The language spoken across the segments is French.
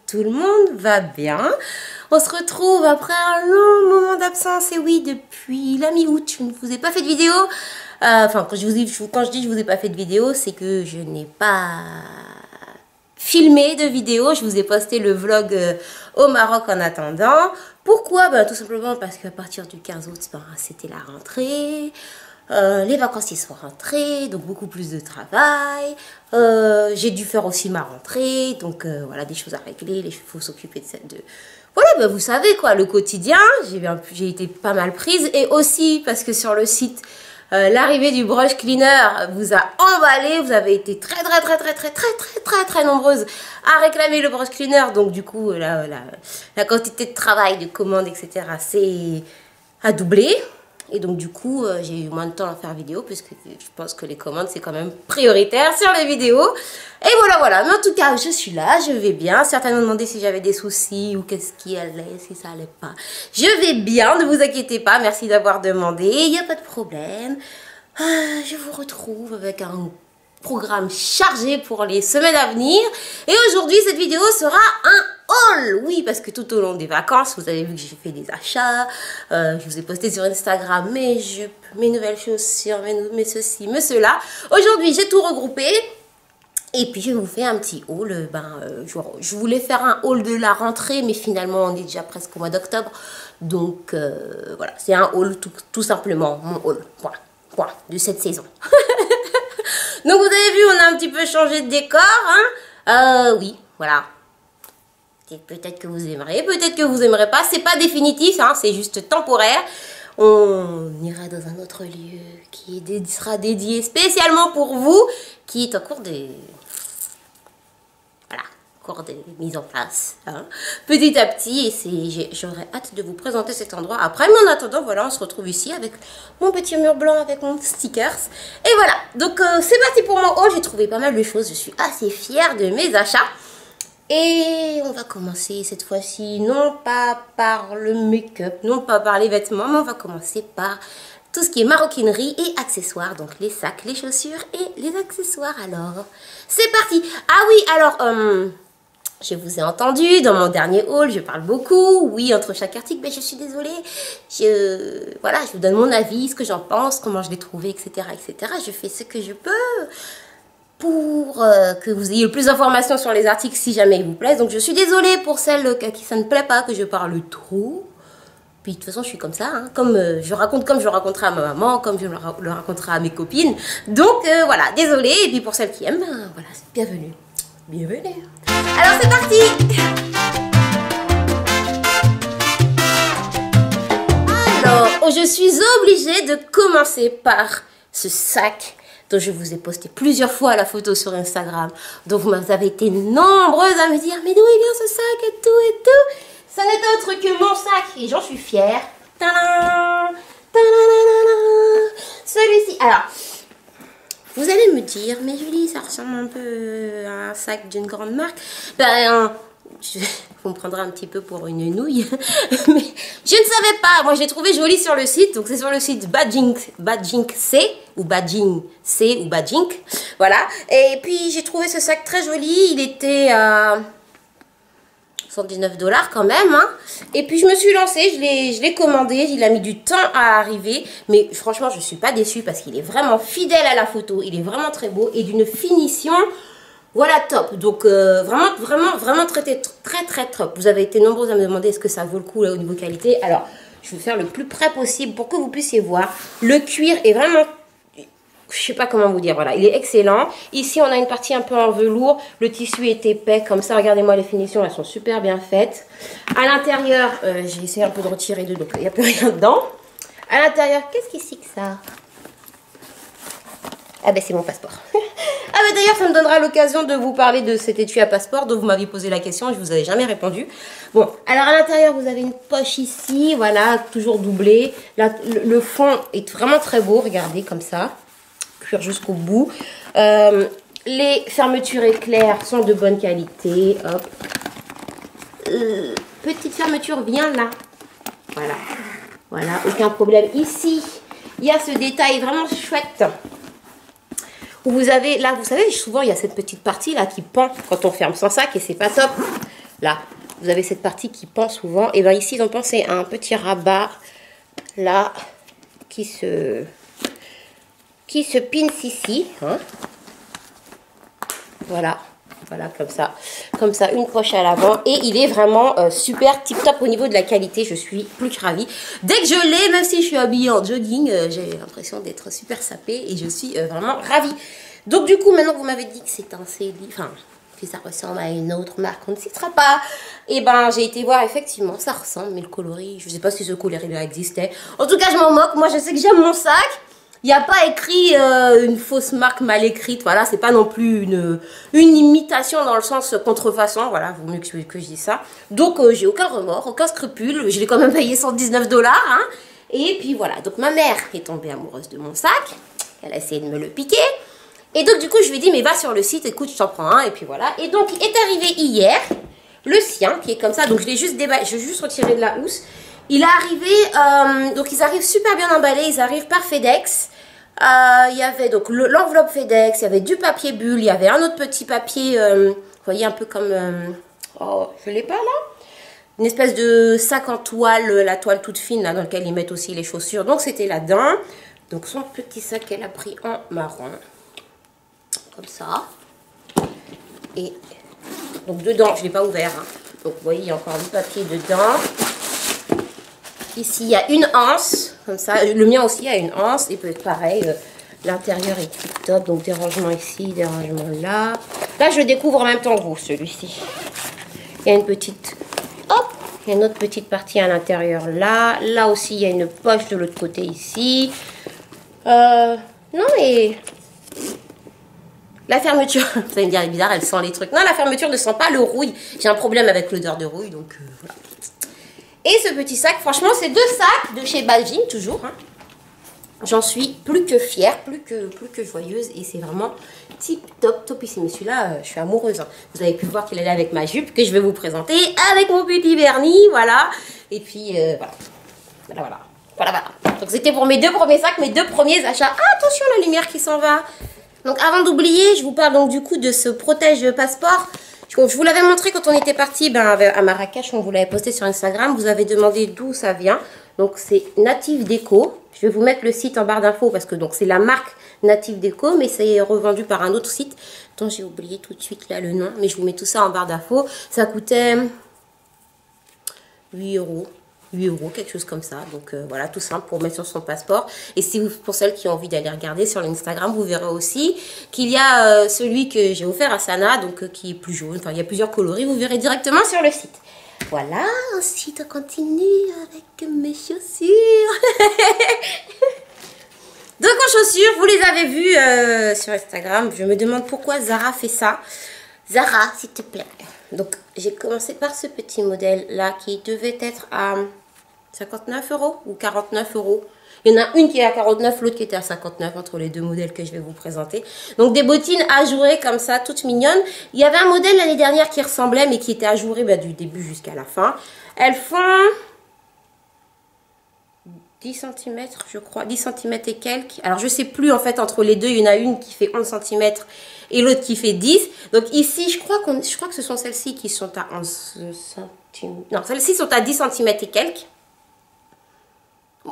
tout le monde va bien. On se retrouve après un long moment d'absence. Et oui, depuis la mi-août, je ne vous ai pas fait de vidéo. Enfin, quand je dis je vous ai pas fait de vidéo, c'est que je n'ai pas filmé de vidéo. Je vous ai posté le vlog au Maroc en attendant. Pourquoi? Tout simplement parce qu'à partir du 15 août, c'était la rentrée. Les vacances y sont rentrées, donc beaucoup plus de travail. J'ai dû faire aussi ma rentrée, donc voilà, des choses à régler, il faut s'occuper de voilà, vous savez quoi, le quotidien. J'ai été pas mal prise, et aussi parce que sur le site, l'arrivée du brush cleaner vous a emballé. Vous avez été très nombreuses à réclamer le brush cleaner, donc du coup la quantité de travail, de commandes, etc. a doublé. Et donc du coup, j'ai eu moins de temps à faire vidéo, puisque je pense que les commandes, c'est quand même prioritaire sur les vidéos. Et voilà. Mais en tout cas, je suis là, je vais bien. Certains m'ont demandé si j'avais des soucis ou qu'est-ce qui allait, si ça allait pas. Je vais bien, ne vous inquiétez pas. Merci d'avoir demandé, il n'y a pas de problème. Je vous retrouve avec un programme chargé pour les semaines à venir. Et aujourd'hui, cette vidéo sera un haul. Oui, parce que tout au long des vacances, vous avez vu que j'ai fait des achats. Je vous ai posté sur Instagram mes jupes, mes nouvelles chaussures, mes ceci, mes cela. Aujourd'hui, j'ai tout regroupé. Et puis, je vous fais un petit haul. Je voulais faire un haul de la rentrée, mais finalement, on est déjà presque au mois d'octobre. Donc, voilà, c'est un haul tout simplement, mon haul. Voilà, de cette saison. Donc vous avez vu, on a un petit peu changé de décor, hein. Oui, voilà. Peut-être que vous aimerez, peut-être que vous aimerez pas. C'est pas définitif, hein, c'est juste temporaire. On ira dans un autre lieu qui sera dédié spécialement pour vous, qui est en cours de... Voilà, cours de mise en place, hein, petit à petit. Et j'aurais hâte de vous présenter cet endroit après. Mais en attendant, voilà, on se retrouve ici avec mon petit mur blanc, avec mon stickers. Et voilà, donc c'est parti pour mon haul. J'ai trouvé pas mal de choses, je suis assez fière de mes achats. Et on va commencer cette fois-ci, non pas par le make-up, non pas par les vêtements, mais on va commencer par tout ce qui est maroquinerie et accessoires. Donc les sacs, les chaussures et les accessoires. Alors, c'est parti. Ah oui, alors... je vous ai entendu dans mon dernier haul, je parle beaucoup, oui, entre chaque article, mais je suis désolée. Voilà, je vous donne mon avis, ce que j'en pense, comment je l'ai trouvé, etc., etc. Je fais ce que je peux pour que vous ayez le plus d'informations sur les articles si jamais ils vous plaisent. Donc je suis désolée pour celles à qui ça ne plaît pas, que je parle trop. Puis de toute façon, je suis comme ça, hein. Comme je raconterai à ma maman, comme je le raconterai à mes copines. Donc voilà, désolée. Et puis pour celles qui aiment, voilà, bienvenue. Bienvenue. Alors c'est parti. Alors, je suis obligée de commencer par ce sac dont je vous ai posté plusieurs fois la photo sur Instagram. Donc vous avez été nombreuses à me dire, mais d'où il vient ce sac et tout. Ça n'est autre que mon sac et j'en suis fière. Tadam, celui-ci. Alors, vous allez me dire, mais Julie, ça ressemble un peu à un sac d'une grande marque. Vous me prendrez un petit peu pour une nouille. Mais je ne savais pas. Moi, je l'ai trouvé joli sur le site. Donc, c'est sur le site Badjink C ou Badjink. Voilà. Et puis, j'ai trouvé ce sac très joli. Il était à 119 $ quand même, hein. Et puis je me suis lancée, je l'ai commandé, il a mis du temps à arriver, mais franchement je suis pas déçue parce qu'il est vraiment fidèle à la photo, il est vraiment très beau et d'une finition, voilà, top. Donc vraiment très top. Vous avez été nombreux à me demander est-ce que ça vaut le coup là au niveau qualité. Alors je vais faire le plus près possible pour que vous puissiez voir. Le cuir est vraiment... Je sais pas comment vous dire, voilà, il est excellent. Ici, on a une partie un peu en velours. Le tissu est épais, comme ça. Regardez-moi les finitions, elles sont super bien faites. À l'intérieur, j'ai essayé un peu de retirer de donc il n'y a plus rien dedans. À l'intérieur, qu'est-ce qui c'est que ça? Ah ben, c'est mon passeport. Ah ben, d'ailleurs, ça me donnera l'occasion de vous parler de cet étui à passeport dont vous m'avez posé la question et je vous avais jamais répondu. Bon, alors à l'intérieur, vous avez une poche ici, voilà, toujours doublée. Là, le fond est vraiment très beau, regardez, comme ça. Cuir jusqu'au bout. Les fermetures éclairs sont de bonne qualité. Hop. Petite fermeture bien là. Voilà, aucun problème. Ici, il y a ce détail vraiment chouette. Où vous avez, là, vous savez, souvent, il y a cette petite partie là qui pend quand on ferme son sac et c'est pas top. là, vous avez cette partie qui pend souvent. Et bien ici, ils ont pensé à un petit rabat, là, qui se pince ici. Hein. Voilà. Voilà, comme ça, une poche à l'avant. Et il est vraiment super tip-top au niveau de la qualité. Je suis plus que ravie. Dès que je l'ai, même si je suis habillée en jogging, j'ai l'impression d'être super sapée. Et je suis vraiment ravie. Donc du coup, maintenant que vous m'avez dit que c'est un CELI, enfin, que ça ressemble à une autre marque, on ne citera pas. Et ben, j'ai été voir, effectivement, ça ressemble. Mais le coloris, je ne sais pas si ce coloris-là existait. En tout cas, je m'en moque. Moi, je sais que j'aime mon sac. Il n'y a pas écrit une fausse marque mal écrite, voilà, c'est pas non plus une imitation dans le sens contrefaçon, voilà, vaut mieux que je dise ça. Donc j'ai aucun remords, aucun scrupule, je l'ai quand même payé 119 $, hein. Et puis voilà, donc ma mère est tombée amoureuse de mon sac, elle a essayé de me le piquer. Et donc du coup je lui ai dit mais va sur le site, écoute je t'en prends un, et puis voilà. Et donc est arrivé hier, le sien qui est comme ça, donc je l'ai juste déballé, je vais juste retirer de la housse. Il est arrivé, donc ils arrivent super bien emballés, ils arrivent par FedEx. Il y avait donc l'enveloppe FedEx, il y avait du papier bulle, il y avait un autre petit papier, vous voyez un peu comme, oh je l'ai pas là, une espèce de sac en toile, la toile toute fine là dans lequel ils mettent aussi les chaussures, donc c'était là-dedans. Donc son petit sac qu'elle a pris en marron, comme ça, et donc dedans, je l'ai pas ouvert, hein. Donc vous voyez il y a encore du papier dedans. Ici, il y a une anse, comme ça. Le mien aussi a une anse. Et peut être pareil, l'intérieur est tip top. Donc, des rangements ici, des rangements là. Là, je le découvre en même temps que vous, celui-ci. Il y a une petite... Hop! Il y a une autre petite partie à l'intérieur là. Là aussi, il y a une poche de l'autre côté ici. Non, mais... La fermeture, vous allez me dire, elle est bizarre, elle sent les trucs. Non, la fermeture ne sent pas le rouille. J'ai un problème avec l'odeur de rouille, donc voilà. Et ce petit sac, franchement, c'est 2 sacs de chez Baljin, toujours. Hein. J'en suis plus que fière, plus que joyeuse. Et c'est vraiment tip top, topissime. Celui-là, je suis amoureuse. Hein. Vous avez pu voir qu'il allait avec ma jupe, que je vais vous présenter, avec mon petit vernis, voilà. Et puis, voilà. Voilà. Donc, c'était pour mes 2 premiers sacs, mes 2 premiers achats. Ah, attention, la lumière qui s'en va. Donc, avant d'oublier, je vous parle donc du coup de ce protège passeport. Je vous l'avais montré quand on était parti à Marrakech, on vous l'avait posté sur Instagram. Vous avez demandé d'où ça vient. Donc c'est Native Déco. Je vais vous mettre le site en barre d'infos parce que c'est la marque Native Déco, mais c'est revendu par un autre site dont j'ai oublié tout de suite là le nom. Mais je vous mets tout ça en barre d'infos. Ça coûtait 8 €. 8 €, quelque chose comme ça. Donc voilà, tout simple pour mettre sur son passeport. Et si vous, pour celles qui ont envie d'aller regarder sur l'Instagram, vous verrez aussi qu'il y a celui que j'ai offert à Sana, donc qui est plus jaune. Enfin, il y a plusieurs coloris. Vous verrez directement sur le site. Voilà, ensuite on continue avec mes chaussures. Donc en chaussures, vous les avez vues sur Instagram. Je me demande pourquoi Zara fait ça. Zara, s'il te plaît. Donc j'ai commencé par ce petit modèle là qui devait être à 59 € ou 49 €. Il y en a une qui est à 49, l'autre qui était à 59 entre les 2 modèles que je vais vous présenter. Donc des bottines ajourées comme ça, toutes mignonnes. Il y avait un modèle l'année dernière qui ressemblait mais qui était ajouré du début jusqu'à la fin. Elles font 10 cm je crois, 10 cm et quelques. Alors je sais plus en fait entre les deux, il y en a une qui fait 11 cm et l'autre qui fait 10. Donc ici je crois que ce sont celles-ci qui sont à 11 cm. Non, celles-ci sont à 10 cm et quelques.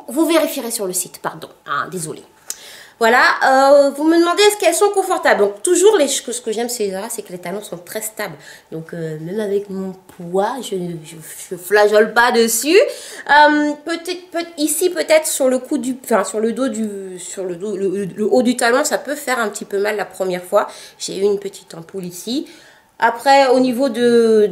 Vous vérifierez sur le site, pardon. Ah, désolé. Voilà, vous me demandez est-ce qu'elles sont confortables. Donc toujours, ce que j'aime chez Zara, c'est que les talons sont très stables. Donc même avec mon poids, je flageole pas dessus. Ici peut-être sur le coup sur le dos le haut du talon, ça peut faire un petit peu mal la première fois. J'ai eu une petite ampoule ici. Après, au niveau de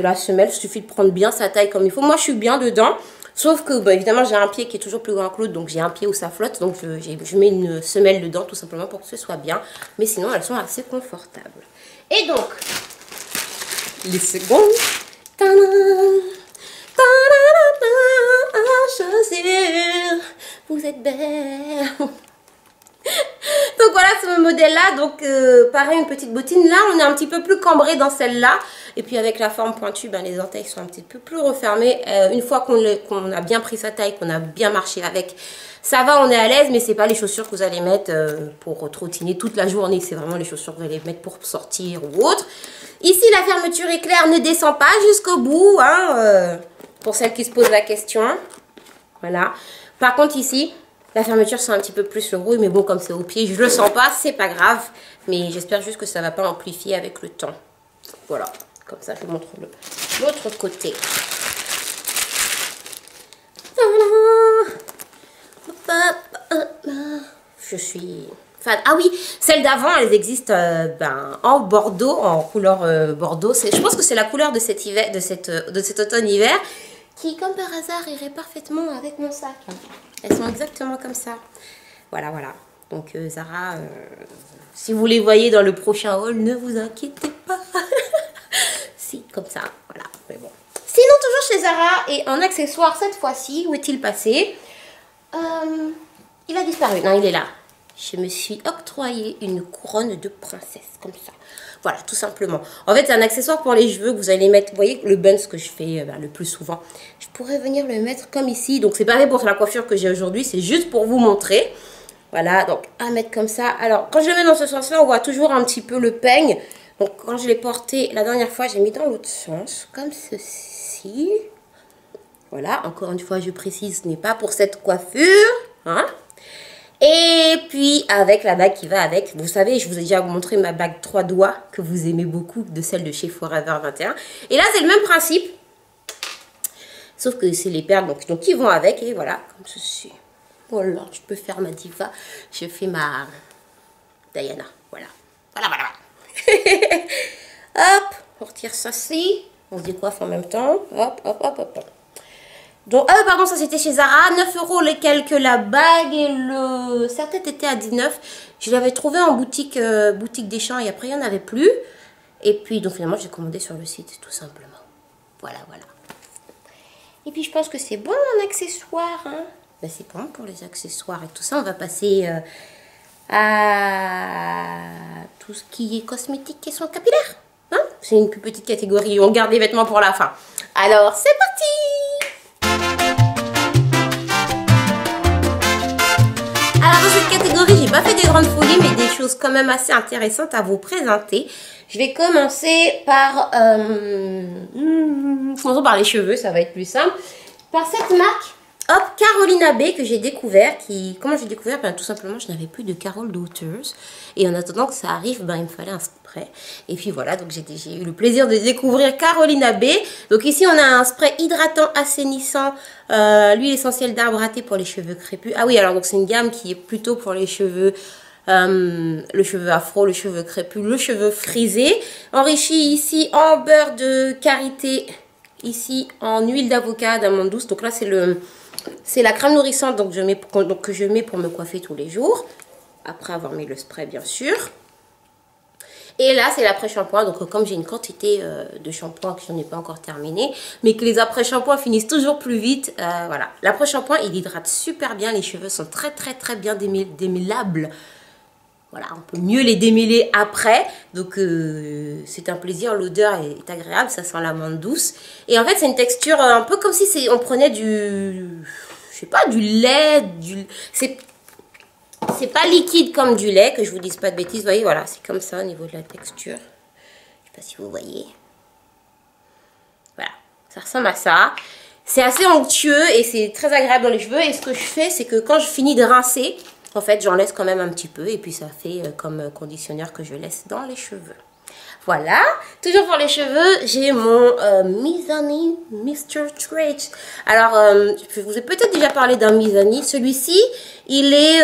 la semelle, il suffit de prendre bien sa taille comme il faut. Moi, je suis bien dedans. Sauf que, évidemment, j'ai un pied qui est toujours plus grand que l'autre, donc j'ai un pied où ça flotte. Donc, je mets une semelle dedans, tout simplement, pour que ce soit bien. Mais sinon, elles sont assez confortables. Et donc, les secondes. Chaussures, vous êtes belle. Donc voilà, c'est mon modèle-là, donc pareil, une petite bottine. Là, on est un petit peu plus cambré dans celle-là. Et puis avec la forme pointue, ben, les orteils sont un petit peu plus refermés. Une fois qu'on a bien pris sa taille, qu'on a bien marché avec, ça va, on est à l'aise, mais c'est pas les chaussures que vous allez mettre pour trottiner toute la journée. C'est vraiment les chaussures que vous allez mettre pour sortir ou autre. Ici, la fermeture éclair ne descend pas jusqu'au bout, hein, pour celles qui se posent la question. Voilà. Par contre, ici, la fermeture, c'est un petit peu plus le rouille, mais bon, comme c'est au pied, je le sens pas, c'est pas grave. Mais j'espère juste que ça va pas amplifier avec le temps. Voilà. Comme ça, je vous montre l'autre côté. Je suis fan. Ah oui, celles d'avant, elles existent en bordeaux, en couleur bordeaux. Je pense que c'est la couleur de cet hiver, de cet automne-hiver, qui, comme par hasard, irait parfaitement avec mon sac. Elles sont exactement comme ça. Voilà, voilà. Donc, Zara, si vous les voyez dans le prochain haul, ne vous inquiétez pas. Si, comme ça, voilà. Mais bon. Sinon, toujours chez Zara, et en accessoire cette fois-ci, où est-il passé? Il a disparu. Non, il est là. Je me suis octroyé une couronne de princesse, comme ça. Voilà, tout simplement. En fait, c'est un accessoire pour les cheveux que vous allez mettre. Vous voyez, le bun, ce que je fais le plus souvent. Je pourrais venir le mettre comme ici. Donc, c'est pareil pour la coiffure que j'ai aujourd'hui. C'est juste pour vous montrer. Voilà, donc à mettre comme ça. Alors, quand je le mets dans ce sens-là, on voit toujours un petit peu le peigne. Donc, quand je l'ai porté la dernière fois, j'ai mis dans l'autre sens, comme ceci. Voilà, encore une fois, je précise, ce n'est pas pour cette coiffure. Hein? Et puis, avec la bague qui va avec. Vous savez, je vous ai déjà montré ma bague 3 doigts, que vous aimez beaucoup, de celle de chez Forever 21. Et là, c'est le même principe. Sauf que c'est les perles, donc qui vont avec. Et voilà, comme ceci. Voilà, je peux faire ma diva. Je fais ma Diana. Voilà. Voilà, voilà, voilà. Hop, on retire ça ci. On se décoiffe en même temps. Hop, hop, hop, hop, hop. Donc, pardon, ça c'était chez Zara. 9 € les quelques la bague et le... Sa tête était à 19. Je l'avais trouvé en boutique, boutique des champs et après il n'y en avait plus. Et puis, donc finalement, j'ai commandé sur le site, tout simplement. Voilà, voilà. Et puis, je pense que c'est bon en accessoires. Hein. Ben, c'est bon pour les accessoires et tout ça. On va passer à tout ce qui est cosmétique et soins capillaires. Hein, c'est une plus petite catégorie. On garde les vêtements pour la fin. Alors, c'est parti! Alors dans cette catégorie, j'ai pas fait des grandes folies, mais des choses quand même assez intéressantes à vous présenter. Je vais commencer par, commençons par les cheveux, ça va être plus simple. Par cette marque, hop, Carolina Bay que j'ai découvert. Comment j'ai découvert? Ben, tout simplement, je n'avais plus de Carol Daughters. Et en attendant que ça arrive, ben, il me fallait un spray. Et puis voilà, donc j'ai eu le plaisir de découvrir Carolina Bay. Donc ici, on a un spray hydratant, assainissant, l'huile essentielle d'arbre à thé pour les cheveux crépus. Ah oui, alors donc c'est une gamme qui est plutôt pour les cheveux, le cheveu afro, le cheveu crépus, le cheveu frisé. Enrichi ici en beurre de karité, ici en huile d'avocat, d'amande douce. Donc là, c'est la crème nourrissante donc que je mets pour me coiffer tous les jours. Après avoir mis le spray, bien sûr. Et là, c'est l'après-shampoing. Donc, comme j'ai une quantité de shampoing que je n'ai pas encore terminé, mais que les après-shampoings finissent toujours plus vite, voilà. L'après-shampoing, il hydrate super bien. Les cheveux sont très, très, très bien démêlables. Voilà, on peut mieux les démêler après. Donc, c'est un plaisir. L'odeur est agréable. Ça sent l'amande douce. Et en fait, c'est une texture un peu comme si on prenait je sais pas, du lait. C'est pas liquide comme du lait, que je vous dise pas de bêtises. Vous voyez, voilà, c'est comme ça au niveau de la texture. Je sais pas si vous voyez. Voilà, ça ressemble à ça. C'est assez onctueux et c'est très agréable dans les cheveux. Et ce que je fais, c'est que quand je finis de rincer, en fait, j'en laisse quand même un petit peu. Et puis, ça fait comme conditionneur que je laisse dans les cheveux. Voilà. Toujours pour les cheveux, j'ai mon Mizani Mr. Stretch. Alors, je vous ai peut-être déjà parlé d'un Mizani. Celui-ci, il est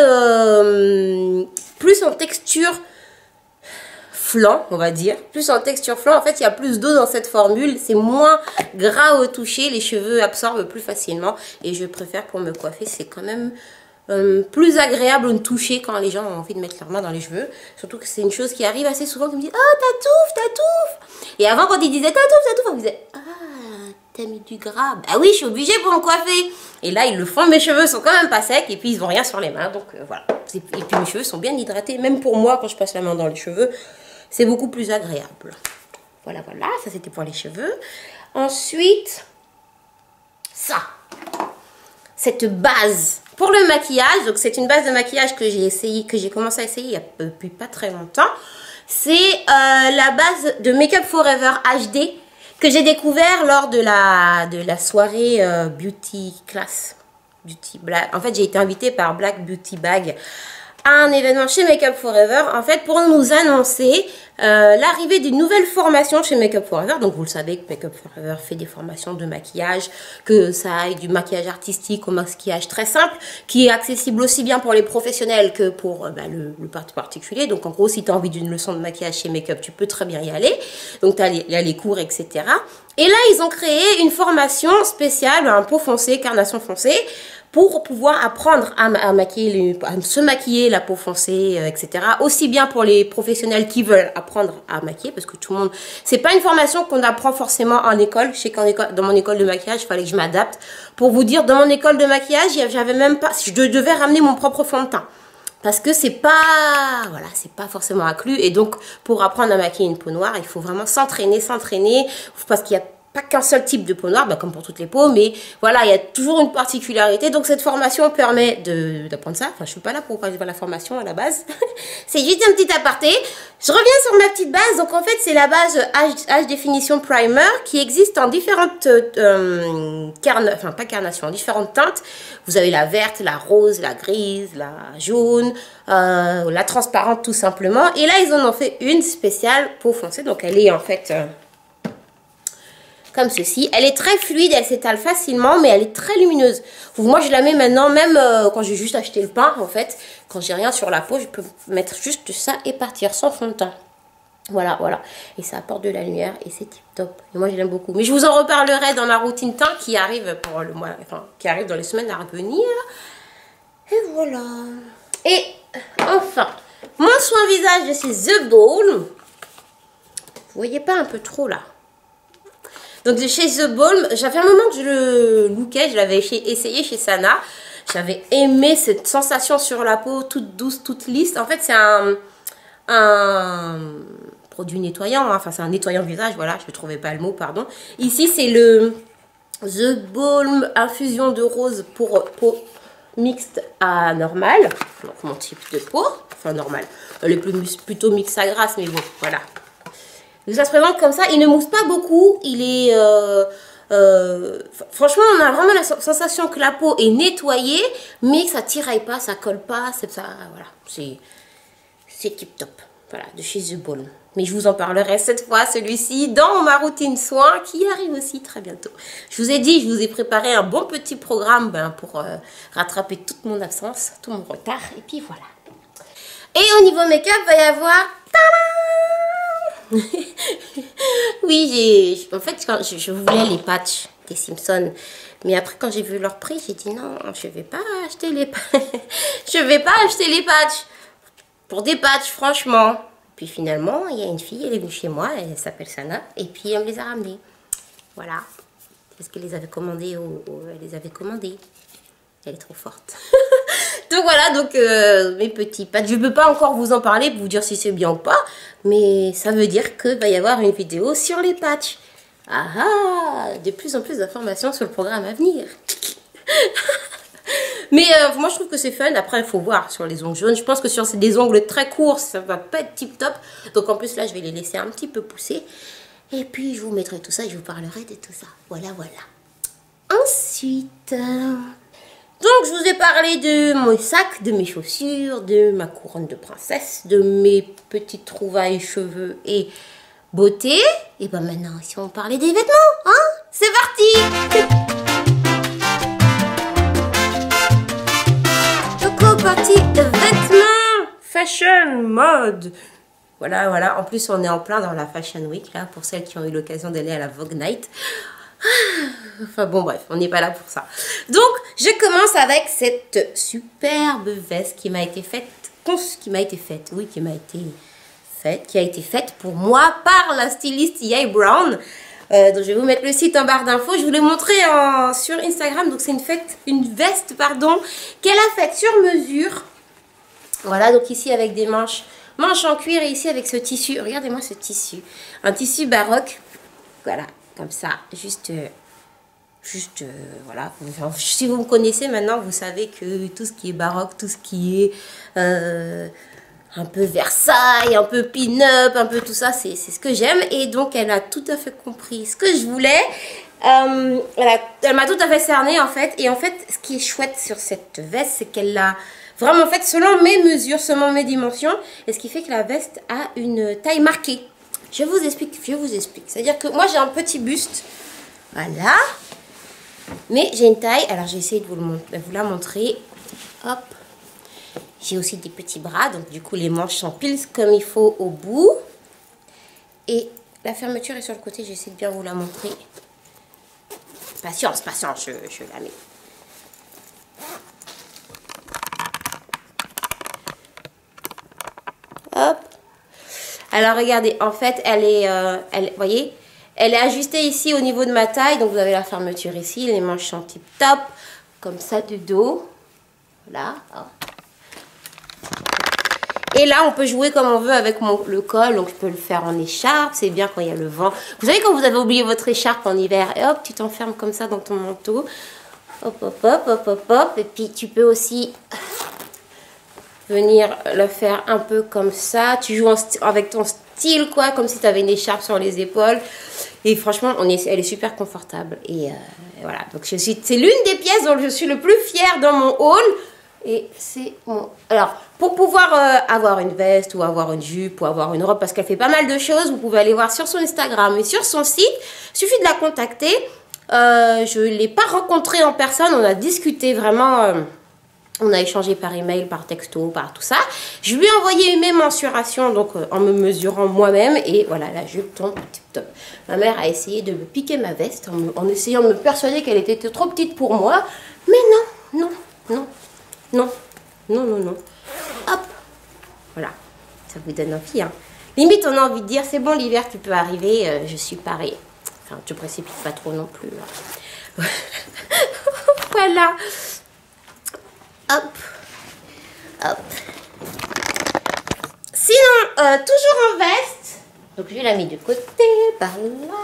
plus en texture flan, on va dire. Plus en texture flan. En fait, il y a plus d'eau dans cette formule. C'est moins gras au toucher. Les cheveux absorbent plus facilement. Et je préfère pour me coiffer. C'est quand même plus agréable de toucher quand les gens ont envie de mettre leurs mains dans les cheveux. Surtout que c'est une chose qui arrive assez souvent. Qui me dit, oh, t'as touffe. Et avant, quand ils disaient, t'as touffe, on me disait, ah, t'as mis du gras. Bah oui, je suis obligée pour me coiffer. Et là, ils le font. Mes cheveux sont quand même pas secs et puis ils n'ont rien sur les mains. Donc voilà. Et puis mes cheveux sont bien hydratés. Même pour moi, quand je passe la main dans les cheveux, c'est beaucoup plus agréable. Voilà, voilà. Ça, c'était pour les cheveux. Ensuite, ça. Cette base pour le maquillage. Donc c'est une base de maquillage que j'ai commencé à essayer il y a depuis pas très longtemps. C'est la base de Make Up Forever HD que j'ai découvert lors de la soirée Beauty Class. En fait, j'ai été invitée par Black Beauty Bag à un événement chez Make Up Forever, en fait, pour nous annoncer l'arrivée d'une nouvelle formation chez Make Up Forever. Donc, vous le savez que Make Up Forever fait des formations de maquillage, que ça aille du maquillage artistique au maquillage très simple, qui est accessible aussi bien pour les professionnels que pour le particulier. Donc, en gros, si tu as envie d'une leçon de maquillage chez Make Up, tu peux très bien y aller. Donc, il y a les cours, etc. Et là, ils ont créé une formation spéciale, un peau foncée, carnation foncée, pour pouvoir apprendre à se maquiller la peau foncée, etc. Aussi bien pour les professionnels qui veulent apprendre à maquiller, parce que tout le monde... C'est pas une formation qu'on apprend forcément en école. Je sais qu'en école, dans mon école de maquillage, il fallait que je m'adapte. Pour vous dire, dans mon école de maquillage, j'avais même pas... Je devais ramener mon propre fond de teint. Parce que c'est pas... Voilà, c'est pas forcément inclus. Et donc, pour apprendre à maquiller une peau noire, il faut vraiment s'entraîner. Parce qu'il y a pas qu'un seul type de peau noire, comme pour toutes les peaux, mais voilà, il y a toujours une particularité. Donc cette formation permet d'apprendre ça. Enfin, je suis pas là pour parler de la formation à la base. C'est juste un petit aparté. Je reviens sur ma petite base. Donc en fait, c'est la base Age Definition Primer qui existe en différentes différentes teintes. Vous avez la verte, la rose, la grise, la jaune, la transparente tout simplement. Et là, ils en ont fait une spéciale peau foncée. Donc elle est en fait... comme ceci. Elle est très fluide, elle s'étale facilement, mais elle est très lumineuse. Moi, je la mets maintenant, même quand j'ai juste acheté le pain, en fait. Quand j'ai rien sur la peau, je peux mettre juste ça et partir sans fond de teint. Voilà, voilà. Et ça apporte de la lumière et c'est tip top. Et moi, je l'aime beaucoup. Mais je vous en reparlerai dans ma routine teint qui arrive pour le mois, qui arrive dans les semaines à venir. Et voilà. Et enfin, mon soin visage de chez The Balm. Vous voyez pas un peu trop là? Donc de chez The Balm, j'avais un moment que je le lookais, je l'avais essayé chez Sana. J'avais aimé cette sensation sur la peau, toute douce, toute lisse. En fait, c'est un produit nettoyant, hein. Enfin c'est un nettoyant visage, voilà, je ne trouvais pas le mot, pardon. Ici, c'est le The Balm infusion de rose pour peau mixte à normale. Donc mon type de peau, enfin normal. Elle est plutôt mixte à grasse, mais bon, voilà. Ça se présente comme ça, il ne mousse pas beaucoup, il est... franchement, on a vraiment la sensation que la peau est nettoyée, mais que ça tiraille pas, ça colle pas, voilà, c'est tip top, voilà, de chez The Balm. Mais je vous en parlerai cette fois, celui-ci, dans ma routine soin, qui arrive aussi très bientôt. Je vous ai dit, je vous ai préparé un bon petit programme pour rattraper toute mon absence, tout mon retard, et puis voilà. Et au niveau make-up, il va y avoir... Oui, en fait, quand je voulais les patchs des Simpsons, mais après quand j'ai vu leur prix, j'ai dit non, je vais pas acheter les patchs. Je vais pas acheter les patchs pour des patchs, franchement. Puis finalement, il y a une fille, elle est venue chez moi, elle s'appelle Sana, et puis elle me les a ramenés. Voilà, parce qu'elle les avait commandés, elle les avait commandés. Elle est trop forte. Donc voilà, donc mes petits patchs. Je ne peux pas encore vous en parler pour vous dire si c'est bien ou pas. Mais ça veut dire qu'il va y avoir une vidéo sur les patchs. Ah ah, de plus en plus d'informations sur le programme à venir. Mais moi je trouve que c'est fun. Après il faut voir sur les ongles jaunes. Je pense que sur des ongles très courts, ça va pas être tip top. Donc en plus là je vais les laisser un petit peu pousser. Et puis je vous mettrai tout ça et je vous parlerai de tout ça. Voilà, voilà. Ensuite... Donc, je vous ai parlé de mon sac, de mes chaussures, de ma couronne de princesse, de mes petites trouvailles cheveux et beauté. Et ben maintenant, si on parlait des vêtements, hein, c'est parti. Donc, partie vêtements, fashion, mode. Voilà, voilà. En plus, on est en plein dans la Fashion Week, là, pour celles qui ont eu l'occasion d'aller à la Vogue Night. Enfin bon bref, on n'est pas là pour ça. Donc je commence avec cette superbe veste qui a été faite pour moi par la styliste Yay Brown. Donc je vais vous mettre le site en barre d'infos. Je vous l'ai montré sur Instagram. Donc c'est une veste pardon, qu'elle a faite sur mesure. Voilà, donc ici avec des manches en cuir et ici avec ce tissu. Regardez-moi ce tissu. Un tissu baroque. Voilà, comme ça. Juste voilà. Si vous me connaissez maintenant, vous savez que tout ce qui est baroque, tout ce qui est un peu Versailles, un peu pin-up, un peu tout ça, c'est ce que j'aime. Et donc, elle a tout à fait compris ce que je voulais. Elle m'a tout à fait cerné, en fait. Et en fait, ce qui est chouette sur cette veste, c'est qu'elle l'a vraiment faite selon mes mesures, selon mes dimensions. Et ce qui fait que la veste a une taille marquée. Je vous explique. C'est-à-dire que moi, j'ai un petit buste. Voilà. Mais j'ai une taille. Alors, j'ai essayé de vous la montrer. Hop. J'ai aussi des petits bras, donc du coup les manches sont pile comme il faut au bout. Et la fermeture est sur le côté, j'essaie de bien vous la montrer. Patience, je la mets. Hop. Alors regardez, en fait vous voyez, elle est ajustée ici au niveau de ma taille. Donc vous avez la fermeture ici, les manches sont tip top, comme ça du dos. Voilà. Hop. Et là, on peut jouer comme on veut avec le col. Donc, je peux le faire en écharpe. C'est bien quand il y a le vent. Vous savez, quand vous avez oublié votre écharpe en hiver, et hop, tu t'enfermes comme ça dans ton manteau. Hop, hop, hop, hop, hop, hop. Et puis, tu peux aussi venir le faire un peu comme ça. Tu joues avec ton style, quoi, comme si tu avais une écharpe sur les épaules. Et franchement, elle est super confortable. Et voilà. Donc, c'est l'une des pièces dont je suis le plus fière dans mon haul. Et c'est bon. Alors, pour pouvoir avoir une veste ou avoir une jupe ou avoir une robe, parce qu'elle fait pas mal de choses, vous pouvez aller voir sur son Instagram et sur son site. Il suffit de la contacter. Je ne l'ai pas rencontrée en personne. On a discuté vraiment. On a échangé par email, par texto, par tout ça. Je lui ai envoyé mes mensurations, donc en me mesurant moi-même. Et voilà, la jupe tombe tip top. Ma mère a essayé de me piquer ma veste en essayant de me persuader qu'elle était trop petite pour moi. Mais non, non, non. Non, non, non, non. Hop. Voilà. Ça vous donne envie, hein. Limite, on a envie de dire, c'est bon, l'hiver, tu peux arriver, je suis parée. Enfin, tu précipites pas trop non plus. Hein. Voilà. Hop. Hop. Sinon, toujours en veste. Donc, je l'ai mis de côté, par là.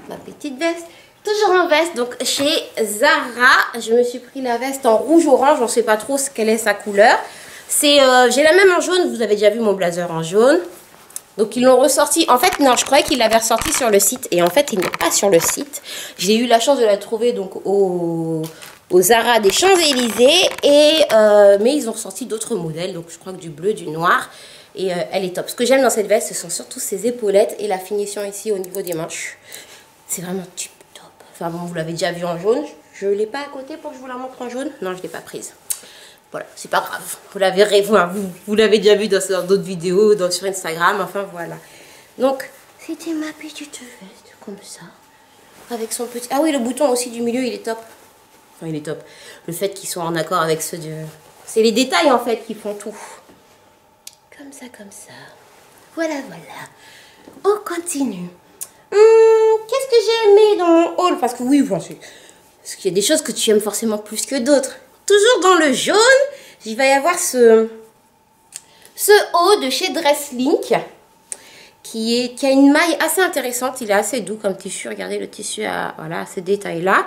Ma petite veste. Toujours en veste, donc chez Zara, je me suis pris la veste en rouge-orange, on ne sait pas trop quelle est sa couleur. J'ai la même en jaune, vous avez déjà vu mon blazer en jaune. Donc ils l'ont ressorti, en fait non, je croyais qu'ils l'avaient ressorti sur le site et en fait il n'est pas sur le site. J'ai eu la chance de la trouver donc au Zara des Champs-Élysées, mais ils ont ressorti d'autres modèles, donc je crois que du bleu, du noir. Et elle est top. Ce que j'aime dans cette veste, ce sont surtout ses épaulettes et la finition ici au niveau des manches. C'est vraiment top. Enfin bon, vous l'avez déjà vu en jaune. Je ne l'ai pas à côté pour que je vous la montre en jaune. Non, je ne l'ai pas prise. Voilà, c'est pas grave. Vous la verrez, vous l'avez déjà vu dans d'autres vidéos, sur Instagram. Enfin, voilà. Donc, c'était ma petite veste, comme ça. Avec son petit... Ah oui, le bouton aussi du milieu, il est top. Enfin, il est top. Le fait qu'il soit en accord avec ceux de... C'est les détails, en fait, qui font tout. Comme ça, comme ça. Voilà, voilà. On continue. Qu'est-ce que j'ai aimé dans mon haul? Parce que oui, parce qu'il y a des choses que tu aimes forcément plus que d'autres. Toujours dans le jaune, il va y avoir ce haut de chez Dresslink qui a une maille assez intéressante. Il est assez doux comme tissu. Regardez, le tissu a voilà, ces détails-là.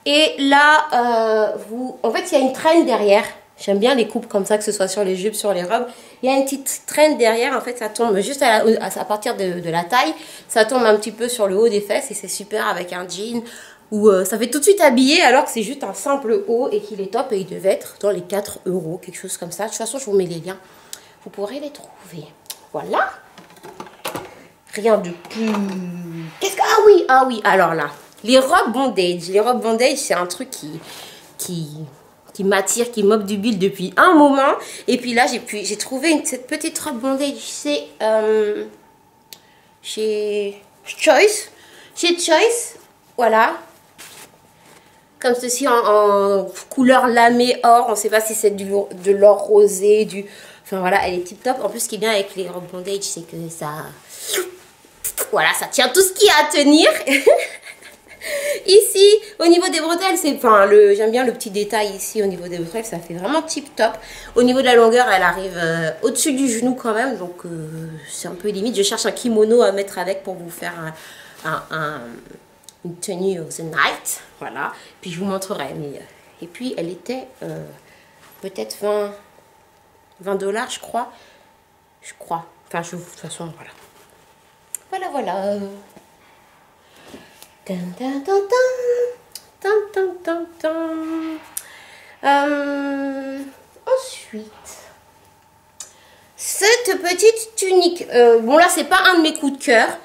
Et là, en fait, il y a une traîne derrière. J'aime bien les coupes comme ça, que ce soit sur les jupes, sur les robes. Il y a une petite traîne derrière. En fait, ça tombe juste à partir de la taille. Ça tombe un petit peu sur le haut des fesses. Et c'est super avec un jean où ça fait tout de suite habillé alors que c'est juste un simple haut et qu'il est top. Et il devait être dans les 4 €, quelque chose comme ça. De toute façon, je vous mets les liens. Vous pourrez les trouver. Voilà. Rien de plus... Ah oui, alors là. Les robes bondage. Les robes bondage, c'est un truc qui m'attire, qui m'obnubile depuis un moment. Et puis là, j'ai trouvé cette petite robe bondage. C'est chez Choice. Chez Choice, voilà. Comme ceci en couleur lamée or. On ne sait pas si c'est de l'or rosé, Enfin voilà, elle est tip top. En plus, ce qui est bien avec les robes bondage, c'est que ça Voilà, ça tient tout ce qu'il y a à tenir. Ici, au niveau des bretelles, c'est, enfin, j'aime bien le petit détail ici au niveau des bretelles, ça fait vraiment tip top. Au niveau de la longueur, elle arrive au-dessus du genou quand même, donc c'est un peu limite. Je cherche un kimono à mettre avec pour vous faire une tenue of the night, voilà. Puis je vous montrerai. Mais, et puis elle était peut-être 20 $, je crois. Enfin, de toute façon, voilà. Voilà. Ensuite, cette petite tunique. Bon, là, c'est pas un de mes coups de cœur.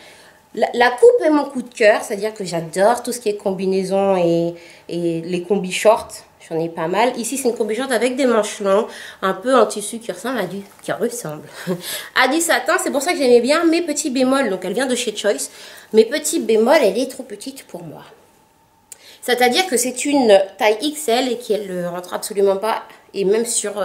La coupe est mon coup de cœur, c'est-à-dire que j'adore tout ce qui est combinaison et les combis shorts. J'en ai pas mal. Ici, c'est une combi short avec des manches longues, un peu en tissu qui ressemble à du satin. C'est pour ça que j'aimais bien mes petits bémols. Donc, elle vient de chez Choice. Mes petits bémols, elle est trop petite pour moi. C'est-à-dire que c'est une taille XL et qu'elle ne rentre absolument pas. Et même sur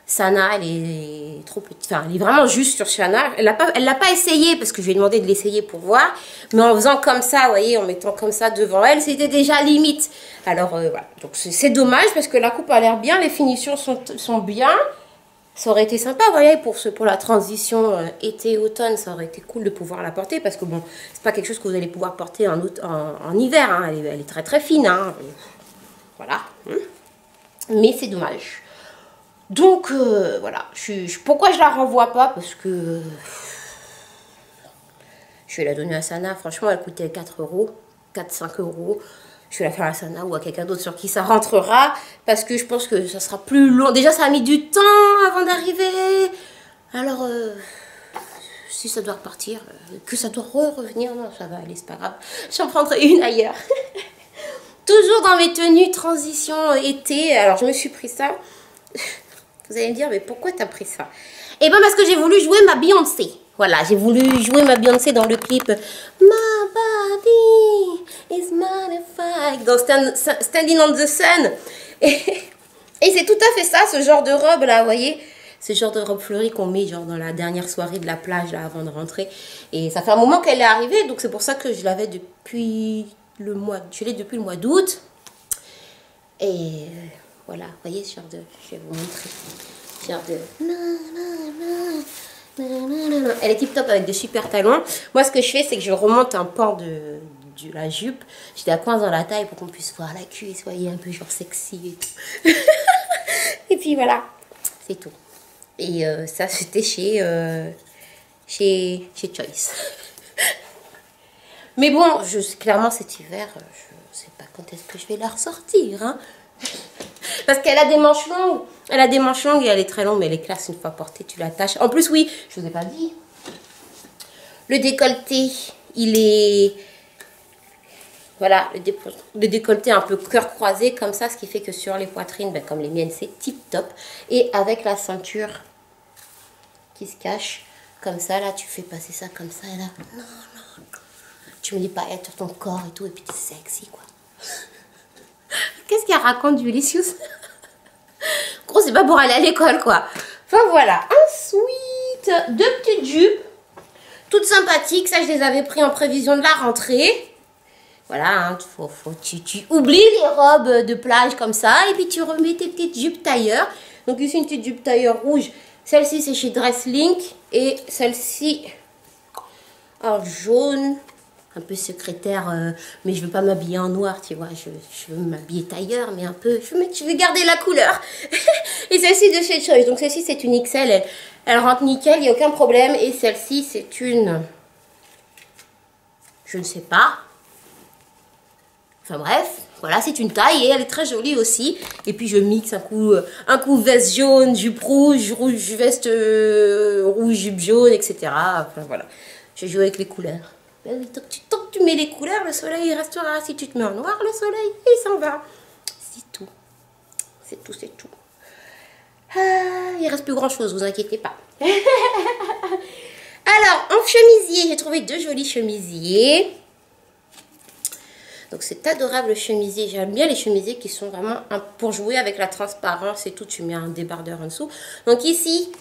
Sana, elle est trop petite. Enfin, elle est vraiment juste sur Sana. Elle l'a pas essayé parce que je lui ai demandé de l'essayer pour voir. Mais en faisant comme ça, vous voyez, en mettant comme ça devant elle, c'était déjà limite. Alors, voilà. Donc, c'est dommage parce que la coupe a l'air bien. Les finitions sont bien. Ça aurait été sympa, vous voyez, pour la transition été-automne, ça aurait été cool de pouvoir la porter parce que bon, c'est pas quelque chose que vous allez pouvoir porter en hiver, hein. Elle est très très fine, hein. Voilà. Mais c'est dommage. Donc, voilà. Pourquoi je la renvoie pas? Parce que je vais la donner à Sana. Franchement, elle coûtait 4 €, 4-5 €. Je vais la faire à Sana ou à quelqu'un d'autre sur qui ça rentrera. Parce que je pense que ça sera plus long. Déjà, ça a mis du temps avant d'arriver. Alors, si ça doit repartir, que ça doit revenir, non, ça va aller, c'est pas grave. J'en prendrai une ailleurs. Toujours dans mes tenues transition été. Alors, je me suis pris ça. Vous allez me dire, mais pourquoi t'as pris ça? Eh bien, parce que j'ai voulu jouer ma Beyoncé. Voilà, j'ai voulu jouer ma Beyoncé dans le clip My body is magnified dans Standing on the Sun. Et c'est tout à fait ça, ce genre de robe là, vous voyez, ce genre de robe fleurie qu'on met genre dans la dernière soirée de la plage là, avant de rentrer. Et ça fait un moment qu'elle est arrivée, donc c'est pour ça que je l'avais depuis le mois d'août. Et voilà, vous voyez ce genre de, je vais vous montrer, ce genre de... Elle est tip top avec de super talons. Moi, ce que je fais, c'est que je remonte un pan de la jupe. Je la coince dans la taille pour qu'on puisse voir la cuisse, voyez, un peu genre sexy et tout. Et puis voilà, c'est tout. Et ça, c'était chez Choice. Mais bon, clairement, cet hiver, je sais pas quand est-ce que je vais la ressortir, hein. Parce qu'elle a des manches longues. Elle a des manches longues et elle est très longue, mais elle est classe une fois portée, tu l'attaches. En plus, oui, je vous ai pas dit. Le décolleté, il est... Voilà, le décolleté un peu cœur croisé comme ça, ce qui fait que sur les poitrines, ben, comme les miennes, c'est tip top. Et avec la ceinture qui se cache, comme ça, là, tu fais passer ça comme ça, et là, non. Tu me dis pas être sur ton corps et tout, et puis t'es sexy, quoi. Qu'est-ce qu'elle raconte, Ulysses? Gros, c'est pas pour aller à l'école, quoi. Enfin, voilà. Ensuite, deux petites jupes. Toutes sympathiques. Ça, je les avais pris en prévision de la rentrée. Voilà, hein, tu oublies les robes de plage comme ça. Et puis, tu remets tes petites jupes tailleur. Donc, ici, une petite jupe tailleur rouge. Celle-ci, c'est chez Dresslink. Et celle-ci, en jaune. Un peu secrétaire, mais je veux pas m'habiller en noir, tu vois, je veux m'habiller tailleur, mais un peu, je veux garder la couleur. Et celle-ci de chez Choice, donc celle-ci c'est une XL, elle rentre nickel, il n'y a aucun problème, et celle-ci c'est une, je ne sais pas, enfin bref, voilà, c'est une taille, et elle est très jolie aussi, et puis je mixe un coup veste jaune, jupe rouge, veste rouge, jupe jaune, etc., enfin voilà, je joue avec les couleurs. Ben oui, tant que tu mets les couleurs, le soleil il restera. Si tu te mets en noir, le soleil, il s'en va. C'est tout. C'est tout, c'est tout. Ah, il reste plus grand chose, vous inquiétez pas. Alors, en chemisier, j'ai trouvé deux jolis chemisiers. Donc, c'est adorable le chemisier. J'aime bien les chemisiers qui sont vraiment pour jouer avec la transparence et tout. Tu mets un débardeur en dessous. Donc, ici,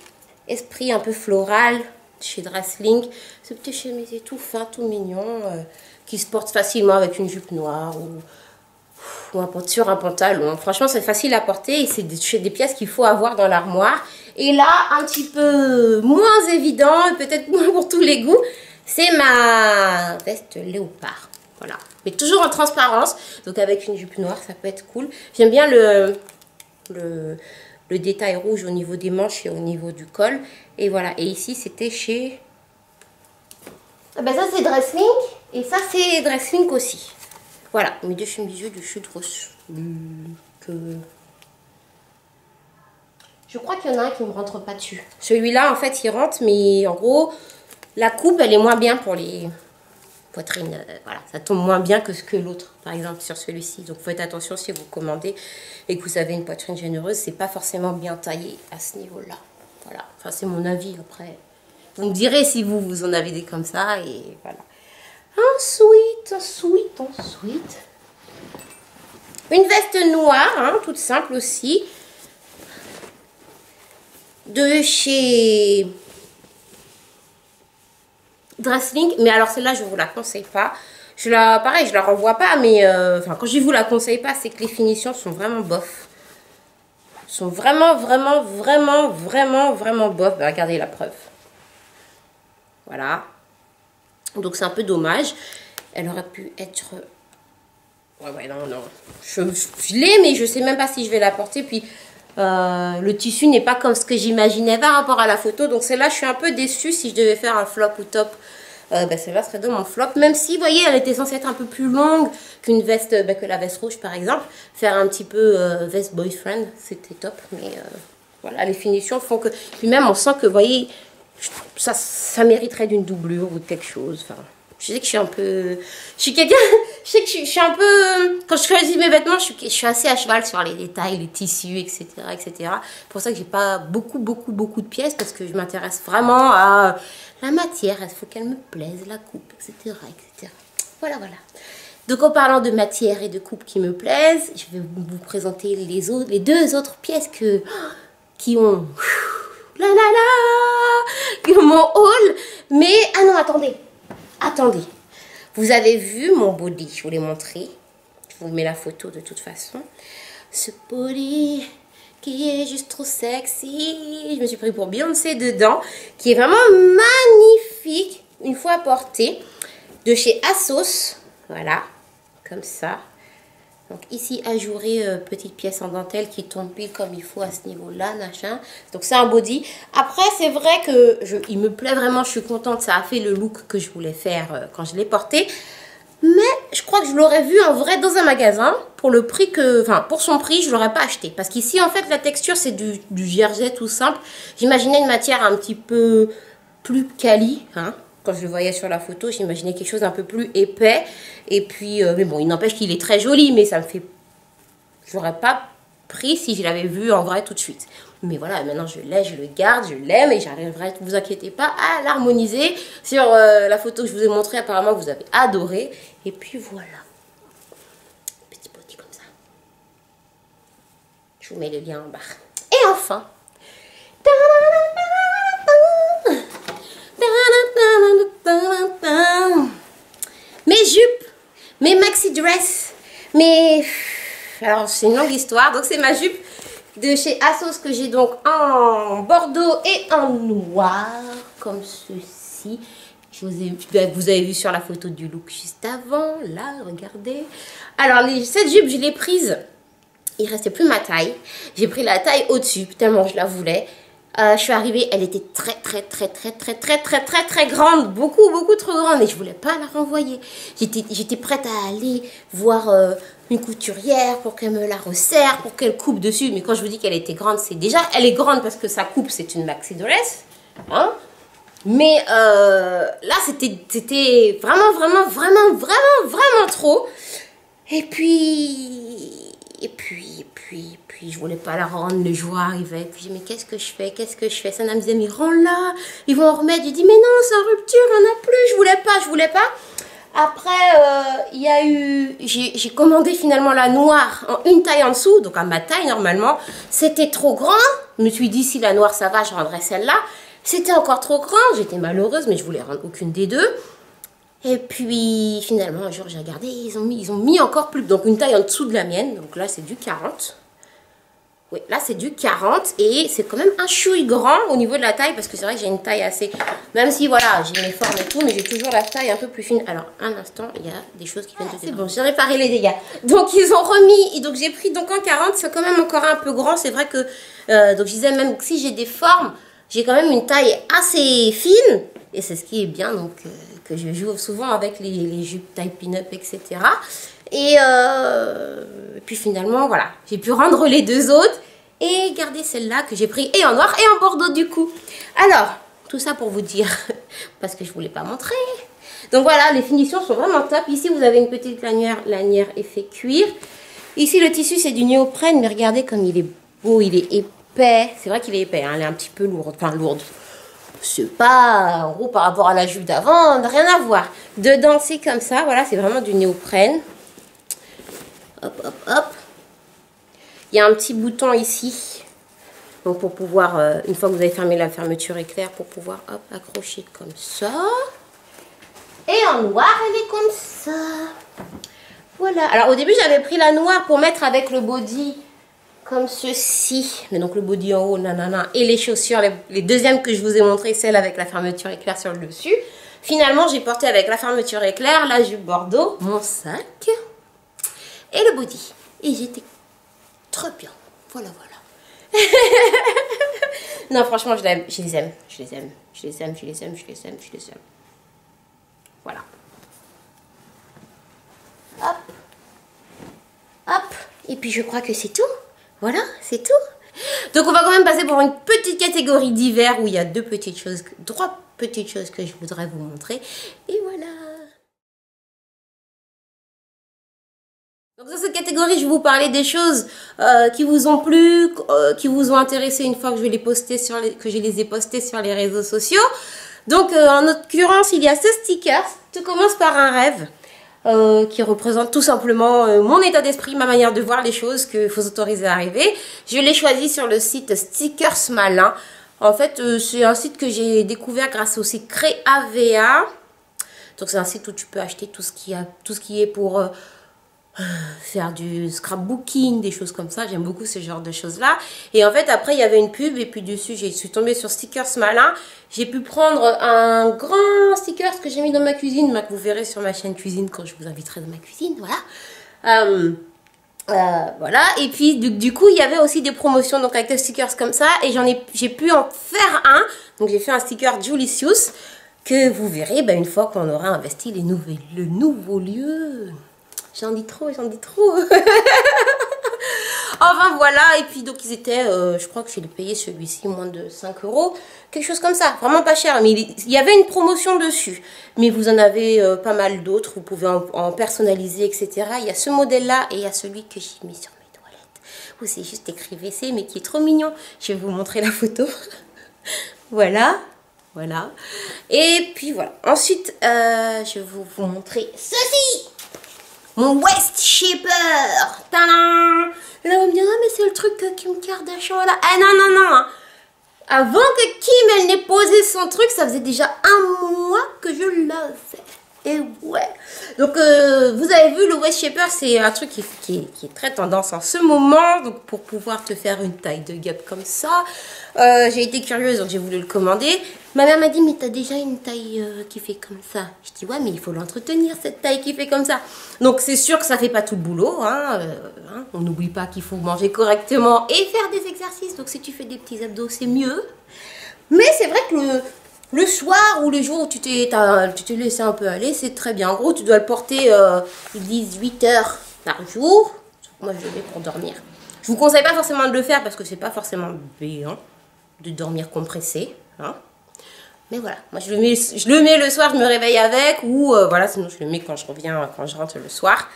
esprit un peu floral. chez Dressling. Ce petit chemisier tout fin, tout mignon, qui se porte facilement avec une jupe noire ou sur un pantalon. Franchement, c'est facile à porter et c'est des pièces qu'il faut avoir dans l'armoire. Et là, un petit peu moins évident, et peut-être moins pour tous les goûts, c'est ma veste léopard. Voilà. Mais toujours en transparence, donc avec une jupe noire, ça peut être cool. J'aime bien le détail rouge au niveau des manches et au niveau du col. Et voilà. Et ici, c'était chez... Ah ben ça, c'est Dressling. Et ça, c'est Dressling aussi. Voilà. Mes deux chemisiers de chute rose. Je crois qu'il y en a un qui ne me rentre pas dessus. Celui-là, en fait, il rentre, mais en gros, la coupe, elle est moins bien pour les poitrines. Voilà, ça tombe moins bien que l'autre, par exemple, sur celui-ci. Donc, faites attention si vous commandez et que vous avez une poitrine généreuse. C'est pas forcément bien taillé à ce niveau-là. Voilà, enfin, c'est mon avis. Après, vous me direz si vous en avez des comme ça. Et voilà. Ensuite. Une veste noire, hein, toute simple aussi. De chez Dressling, mais alors celle-là je vous la conseille pas. Pareil, je la renvoie pas, mais enfin quand je vous la conseille pas, c'est que les finitions sont vraiment bof. Sont vraiment bof. Ben, regardez la preuve. Voilà. Donc c'est un peu dommage. Elle aurait pu être... Ouais, non. Je l'ai, mais je sais même pas si je vais la porter. Puis le tissu n'est pas comme ce que j'imaginais par rapport à la photo. Donc celle-là, je suis un peu déçue. Si je devais faire un flop ou top, ben celle-là serait de mon flop. Même si, vous voyez, elle était censée être un peu plus longue qu'une veste, que la veste rouge par exemple. Faire un petit peu veste boyfriend, c'était top. Mais voilà, les finitions font que... Puis même, on sent que, vous voyez, ça mériterait d'une doublure ou de quelque chose. Enfin... Je sais que je suis un peu... Je suis quelqu'un... Je sais que je suis un peu... Quand je choisis mes vêtements, je suis assez à cheval sur les détails, les tissus, etc. etc. C'est pour ça que j'ai pas beaucoup de pièces, parce que je m'intéresse vraiment à la matière. Il faut qu'elle me plaise, la coupe, etc. etc. Voilà. Donc en parlant de matière et de coupe qui me plaisent, je vais vous présenter les deux autres pièces qui ont... qui ont mon haul. Mais... Ah non, attendez, vous avez vu mon body, je vous l'ai montré, je vous mets la photo de toute façon, ce body qui est juste trop sexy, je me suis pris pour Beyoncé dedans, qui est vraiment magnifique, une fois porté, de chez ASOS, voilà, comme ça. Donc ici, ajouré, petite pièce en dentelle qui tombe pile comme il faut à ce niveau-là, machin. Donc c'est un body. Après, c'est vrai que il me plaît vraiment, je suis contente. Ça a fait le look que je voulais faire quand je l'ai porté. Mais je crois que je l'aurais vu en vrai dans un magasin. Pour le prix que... Enfin, pour son prix, je ne l'aurais pas acheté. Parce qu'ici, en fait, la texture, c'est du jersey tout simple. J'imaginais une matière un petit peu plus quali, hein. Quand je le voyais sur la photo, j'imaginais quelque chose un peu plus épais. Et puis, mais bon, il n'empêche qu'il est très joli, mais ça me fait... Je n'aurais pas pris si je l'avais vu en vrai tout de suite. Mais voilà, maintenant je l'ai, je le garde, je l'aime et j'arriverai, ne vous inquiétez pas, à l'harmoniser. Sur la photo que je vous ai montrée, apparemment vous avez adoré. Et puis voilà. Petit body comme ça. Je vous mets le lien en bas. Et enfin... mes jupes, mes maxi dress, alors c'est une longue histoire. Donc c'est ma jupe de chez ASOS que j'ai donc en bordeaux et en noir comme ceci. Vous avez vu sur la photo du look juste avant, là, regardez. Alors cette jupe, je l'ai prise, il restait plus ma taille. J'ai pris la taille au-dessus tellement je la voulais. Je suis arrivée, elle était très grande, beaucoup trop grande et je voulais pas la renvoyer. J'étais prête à aller voir une couturière pour qu'elle me la resserre, pour qu'elle coupe dessus. Mais quand je vous dis qu'elle était grande, c'est déjà, elle est grande parce que sa coupe c'est une maxi dress, hein. Mais là c'était vraiment trop. Et puis je voulais pas la rendre, le jour arrivait. Puis mais qu'est-ce que je fais? Ça me disait mais rends-la, ils vont en remettre. J'ai dit mais non, c'est en rupture, il n'y en a plus. Je voulais pas. Après il y a eu, j'ai commandé finalement la noire en une taille en dessous, donc à ma taille normalement. C'était trop grand. Je me suis dit si la noire ça va, je rendrai celle-là. C'était encore trop grand, j'étais malheureuse, mais je voulais rendre aucune des deux. Et puis finalement, un jour j'ai regardé, ils ont mis encore plus, donc une taille en dessous de la mienne, donc là c'est du 40. Oui, là c'est du 40 et c'est quand même un chouille grand au niveau de la taille parce que c'est vrai que j'ai une taille assez... Même si voilà, j'ai mes formes et tout, mais j'ai toujours la taille un peu plus fine. Alors, un instant, il y a des choses qui viennent de... C'est bon, j'ai réparé les dégâts. Donc ils ont remis, donc j'ai pris donc en 40, c'est quand même encore un peu grand. C'est vrai que, donc je disais même que si j'ai des formes, j'ai quand même une taille assez fine. Et c'est ce qui est bien, donc que je joue souvent avec les jupes taille pin-up, etc. Et puis finalement, voilà, j'ai pu rendre les deux autres et garder celle-là que j'ai pris et en noir et en bordeaux du coup. Alors, tout ça pour vous dire, parce que je ne voulais pas montrer. Donc voilà, les finitions sont vraiment top. Ici, vous avez une petite lanière effet cuir. Ici, le tissu, c'est du néoprène, mais regardez comme il est beau, il est épais. C'est vrai qu'il est épais, hein, elle est un petit peu lourde, enfin lourde. C'est pas, en gros, par rapport à la jupe d'avant, rien à voir. Dedans, c'est comme ça, voilà, c'est vraiment du néoprène. Hop, hop, hop. Il y a un petit bouton ici. Donc pour pouvoir, une fois que vous avez fermé la fermeture éclair, pour pouvoir hop, accrocher comme ça. Et en noir, elle est comme ça. Voilà. Alors au début, j'avais pris la noire pour mettre avec le body comme ceci. Mais donc le body en haut, nanana. Et les chaussures, les deuxièmes que je vous ai montré, celle avec la fermeture éclair sur le dessus. Finalement, j'ai porté avec la fermeture éclair, la jupe bordeaux, mon sac et le body. Et j'étais trop bien. Voilà, voilà. Non, franchement, je les aime. Je les aime. Je les aime. Je les aime. Je les aime. Je les aime. Je les aime. Voilà. Hop. Hop. Et puis, je crois que c'est tout. Voilà, c'est tout. Donc, on va quand même passer pour une petite catégorie d'hiver où il y a trois petites choses que je voudrais vous montrer. Et voilà. Donc dans cette catégorie, je vais vous parler des choses qui vous ont plu, qui vous ont intéressé une fois que je les ai postées sur les réseaux sociaux. Donc en l'occurrence, il y a ce sticker. Tout commence par un rêve qui représente tout simplement mon état d'esprit, ma manière de voir les choses qu'il faut s'autoriser à rêver. Je l'ai choisi sur le site Stickers Malin. En fait, c'est un site que j'ai découvert grâce au site Créava. Donc c'est un site où tu peux acheter tout ce qui est pour faire du scrapbooking, des choses comme ça. J'aime beaucoup ce genre de choses-là. Et en fait, après, il y avait une pub. Et puis dessus, je suis tombée sur Stickers Malin. J'ai pu prendre un grand sticker que j'ai mis dans ma cuisine. Que vous verrez sur ma chaîne cuisine quand je vous inviterai dans ma cuisine. Voilà. Voilà. Et puis, du coup, il y avait aussi des promotions donc avec des stickers comme ça. Et j'ai pu en faire un. Donc, j'ai fait un sticker Julicious que vous verrez une fois qu'on aura investi le nouveau lieu. J'en dis trop, j'en dis trop. Enfin voilà, et puis donc ils étaient, je crois que j'ai payé celui-ci moins de 5 €. Quelque chose comme ça, vraiment pas cher. Mais il y avait une promotion dessus. Mais vous en avez pas mal d'autres, vous pouvez en personnaliser, etc. Il y a ce modèle-là et il y a celui que j'ai mis sur mes toilettes. Où c'est juste écrit WC, mais qui est trop mignon. Je vais vous montrer la photo. Voilà. Voilà. Et puis voilà. Ensuite, je vais vous montrer ceci. Mon West Shaper. Tadam. Et là, on me dit, ah, mais c'est le truc que Kim Kardashian là. Ah non, non, non. Avant que Kim, elle n'ait posé son truc, ça faisait déjà un mois que je l'avais. Et ouais. Donc, vous avez vu, le West Shaper, c'est un truc qui est très tendance en ce moment. Donc, pour pouvoir te faire une taille de gap comme ça, j'ai été curieuse, donc j'ai voulu le commander. Ma mère m'a dit, mais t'as déjà une taille qui fait comme ça. Je dis, ouais, mais il faut l'entretenir, cette taille qui fait comme ça. Donc, c'est sûr que ça fait pas tout le boulot. On n'oublie pas qu'il faut manger correctement et faire des exercices. Donc, si tu fais des petits abdos, c'est mieux. Mais c'est vrai que le soir ou les jours où tu t'es laissé un peu aller, c'est très bien. En gros, tu dois le porter 18 heures par jour. Moi, je le mets pour dormir. Je vous conseille pas forcément de le faire parce que c'est pas forcément béant de dormir compressé. Hein. Mais voilà, moi je le mets le soir, je me réveille avec ou voilà, sinon je le mets quand je rentre le soir.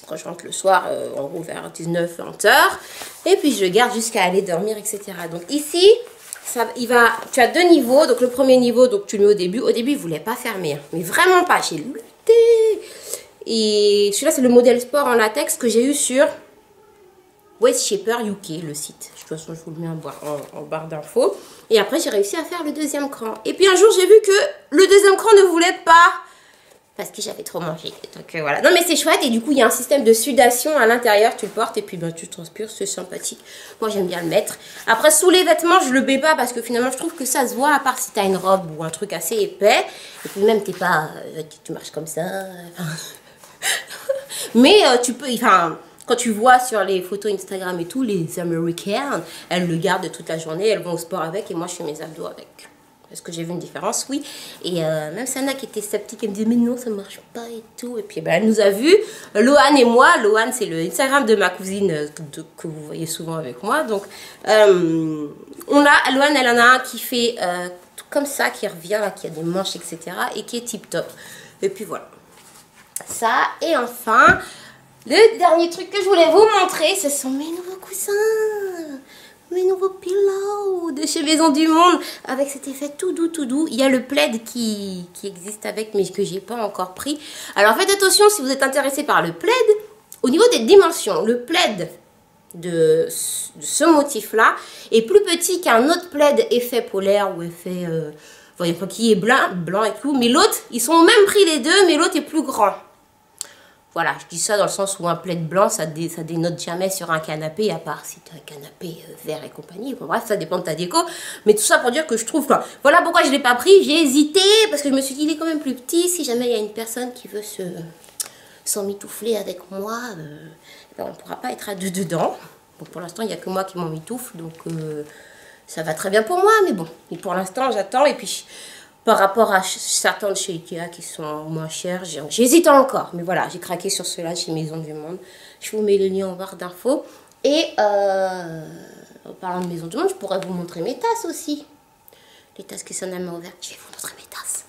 Quand je rentre le soir, en gros vers 19-20 heures. Et puis je le garde jusqu'à aller dormir, etc. Donc ici, tu as deux niveaux. Donc le premier niveau, donc tu le mets au début. Au début, il ne voulait pas fermer. Mais vraiment pas, j'ai lutté. Et celui-là, c'est le modèle sport en latex que j'ai eu sur West Shaper UK, le site. De toute façon, je vous le mets en barre d'infos. Et après, j'ai réussi à faire le deuxième cran. Et puis un jour, j'ai vu que le deuxième cran ne voulait pas. Parce que j'avais trop mangé. Donc voilà. Non mais c'est chouette. Et du coup, il y a un système de sudation à l'intérieur. Tu le portes et puis ben, tu transpires. C'est sympathique. Moi, j'aime bien le mettre. Après, sous les vêtements, je le mets pas parce que finalement, je trouve que ça se voit. À part si tu as une robe ou un truc assez épais. Et puis même, t'es pas... tu marches comme ça. Mais tu peux... Enfin... Quand tu vois sur les photos Instagram et tout, les Américaines, elles le gardent toute la journée, elles vont au sport avec et moi je fais mes abdos avec. Est-ce que j'ai vu une différence? Oui. Et même Sana qui était sceptique, elle me disait mais non ça marche pas et tout. Et puis ben, elle nous a vu, Loane et moi. Loane c'est le Instagram de ma cousine que vous voyez souvent avec moi. Donc Loane elle en a un qui fait tout comme ça, qui revient, là, qui a des manches etc. et qui est tip top. Et puis voilà. Ça et enfin... Le dernier truc que je voulais vous montrer, ce sont mes nouveaux coussins, mes nouveaux pillows de chez Maison du Monde, avec cet effet tout doux, tout doux. Il y a le plaid qui existe avec, mais que j'ai pas encore pris. Alors faites attention si vous êtes intéressé par le plaid, au niveau des dimensions, le plaid de ce motif-là est plus petit qu'un autre plaid effet polaire ou effet, voyez pas qui est blanc et tout, mais l'autre, ils sont au même prix les deux, mais l'autre est plus grand. Voilà, je dis ça dans le sens où un plaid blanc, ça dénote jamais sur un canapé, à part si tu as un canapé vert et compagnie. Bon, bref, ça dépend de ta déco. Mais tout ça pour dire que je trouve... Enfin, voilà pourquoi je ne l'ai pas pris. J'ai hésité, parce que je me suis dit, il est quand même plus petit. Si jamais il y a une personne qui veut s'emmitoufler avec moi, ben, on ne pourra pas être à deux dedans. Bon, pour l'instant, il n'y a que moi qui m'emmitoufle, donc ça va très bien pour moi. Mais bon, et pour l'instant, j'attends. Et puis... Par rapport à certains de chez Ikea qui sont moins chers, j'hésite encore. Mais voilà, j'ai craqué sur ceux-là chez Maison du Monde. Je vous mets le lien en barre d'infos. Et en parlant de Maison du Monde, je pourrais vous montrer mes tasses aussi. Les tasses qui sont à main ouverte. Je vais vous montrer mes tasses.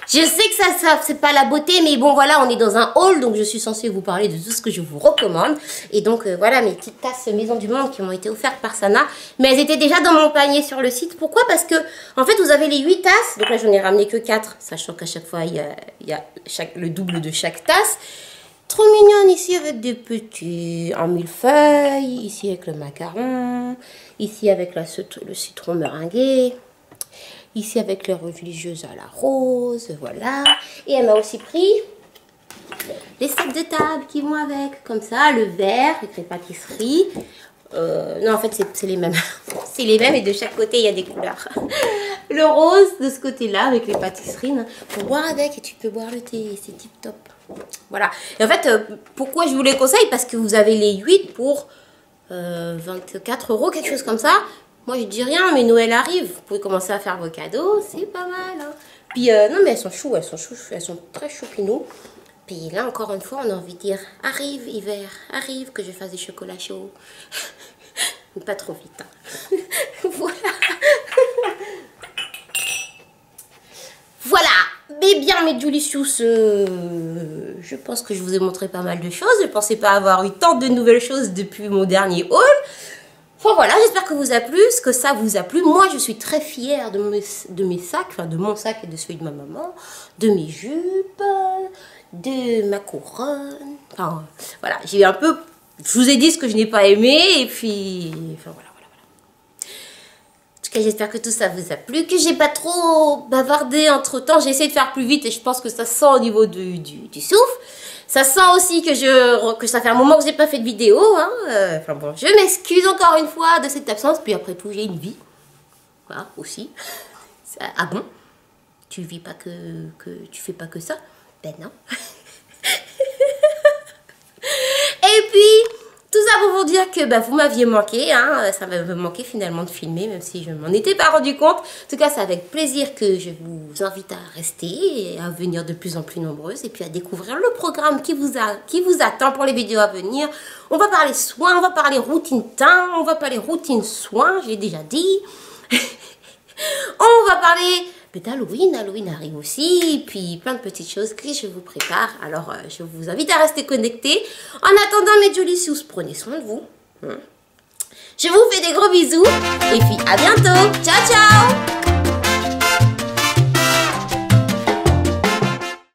Je sais que ça c'est pas la beauté, mais bon voilà, on est dans un haul, donc je suis censée vous parler de tout ce que je vous recommande. Et donc voilà mes petites tasses Maison du Monde qui m'ont été offertes par Sana, mais elles étaient déjà dans mon panier sur le site. Pourquoi? Parce que en fait vous avez les 8 tasses, donc là j'en ai ramené que 4, sachant qu'à chaque fois il y a le double de chaque tasse. Trop mignonne ici avec des petits en millefeuille, ici avec le macaron, ici avec le citron meringué. Ici avec les religieuses à la rose, voilà. Et elle m'a aussi pris les sacs de table qui vont avec, comme ça, le vert avec les pâtisseries. Non, en fait, c'est les mêmes. C'est les mêmes et de chaque côté, il y a des couleurs. Le rose de ce côté-là avec les pâtisseries. Pour boire avec et tu peux boire le thé, c'est tip top. Voilà. Et en fait, pourquoi je vous les conseille? Parce que vous avez les 8 pour 24 €, quelque chose comme ça. Moi, je dis rien, mais Noël arrive. Vous pouvez commencer à faire vos cadeaux. C'est pas mal. Hein. Puis, non, mais elles sont choues. Elles sont très choupinous. Puis là, encore une fois, on a envie de dire arrive, hiver, arrive, que je fasse des chocolats chauds. Mais pas trop vite. Hein. Voilà. Voilà. Mais bien, mes Julicious, je pense que je vous ai montré pas mal de choses. Je ne pensais pas avoir eu tant de nouvelles choses depuis mon dernier haul. Enfin voilà, j'espère que vous a plu, que ça vous a plu. Moi, je suis très fière de mes sacs, enfin de mon sac et de celui de ma maman, de mes jupes, de ma couronne. Enfin, voilà, j'ai un peu... Je vous ai dit ce que je n'ai pas aimé et puis... Enfin voilà. En tout cas, j'espère que tout ça vous a plu, que j'ai pas trop bavardé entre temps. J'ai essayé de faire plus vite et je pense que ça sent au niveau du souffle. Ça sent aussi que ça fait un moment que j'ai pas fait de vidéo. Hein. Enfin bon, je m'excuse encore une fois de cette absence. Puis après tout, j'ai une vie. Voilà, aussi. Ah bon? Tu vis pas tu fais pas que ça? Ben non. Et puis, tout ça pour vous dire que bah, vous m'aviez manqué. Hein. Ça m'avait manqué finalement de filmer, même si je m'en étais pas rendu compte. En tout cas, c'est avec plaisir que je vous invite à rester et à venir de plus en plus nombreuses. Et puis à découvrir le programme qui vous attend pour les vidéos à venir. On va parler soins, on va parler routine teint, on va parler routine soins, j'ai déjà dit. On va parler d'Halloween. Halloween arrive aussi. Et puis plein de petites choses que je vous prépare. Alors, je vous invite à rester connectés. En attendant, mes Julicious, prenez soin de vous. Je vous fais des gros bisous. Et puis, à bientôt. Ciao, ciao.